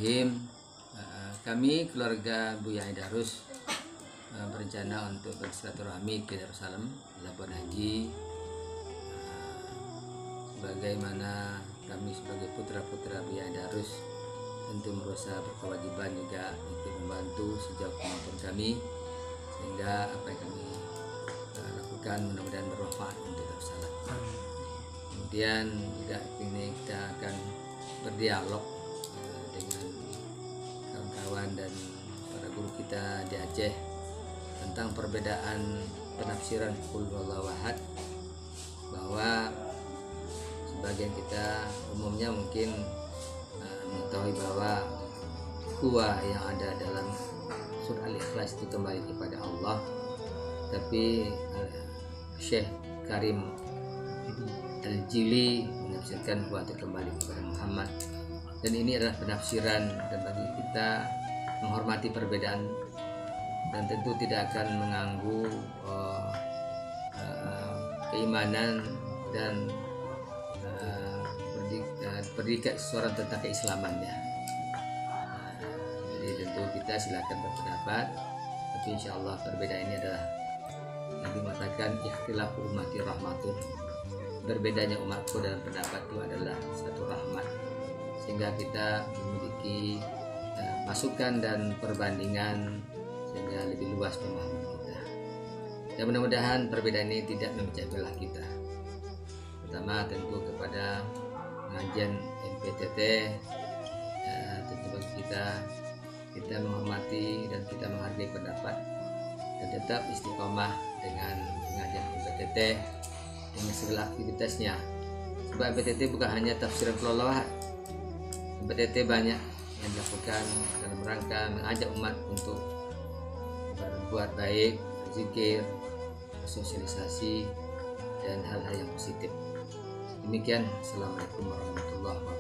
Bismillahirrahmanirrahim. Kami keluarga Buya Aidarus berencana untuk bersilaturahmi ke Darussalam Labuan Haji. Bagaimana kami sebagai putra-putra Buya Aidarus tentu merasa berkewajiban juga untuk membantu sejauh kemampuan kami, sehingga apa yang kami lakukan mudah-mudahan bermanfaat untuk Darussalam. Kemudian juga ini kita akan berdialog dengan kawan-kawan dan para guru kita di Aceh tentang perbedaan penafsiran Qul Huwallahu Ahad, bahwa sebagian kita umumnya mungkin mengetahui bahwa huwa yang ada dalam surah Al-Ikhlas itu kembali kepada Allah, tapi Syekh Karim Al-Jili menafsirkan huwa itu kembali kepada Muhammad. Dan ini adalah penafsiran, dan bagi kita menghormati perbedaan dan tentu tidak akan mengganggu keimanan dan pendidikan seseorang tentang keislamannya. Jadi tentu kita silakan berpendapat, tapi insya Allah perbedaan ini adalah Nabi mengatakan ikhtilafu ummati rahmatun, berbedanya umatku dalam pendapat itu adalah satu rahmat, sehingga kita memiliki masukan dan perbandingan sehingga lebih luas pemahaman kita. Dan mudah-mudahan perbedaan ini tidak memecah belah kita. Pertama tentu kepada pengajian MPTT, tentu bagi kita menghormati dan kita menghargai pendapat dan tetap istiqomah dengan pengajian MPTT dengan segala aktivitasnya. Sebab MPTT bukan hanya tafsiran Qul Huwallahu Ahad. MPTT banyak yang dilakukan dalam rangka mengajak umat untuk berbuat baik, berzikir, bersosialisasi, dan hal-hal yang positif. Demikian, Assalamualaikum warahmatullahi wabarakatuh.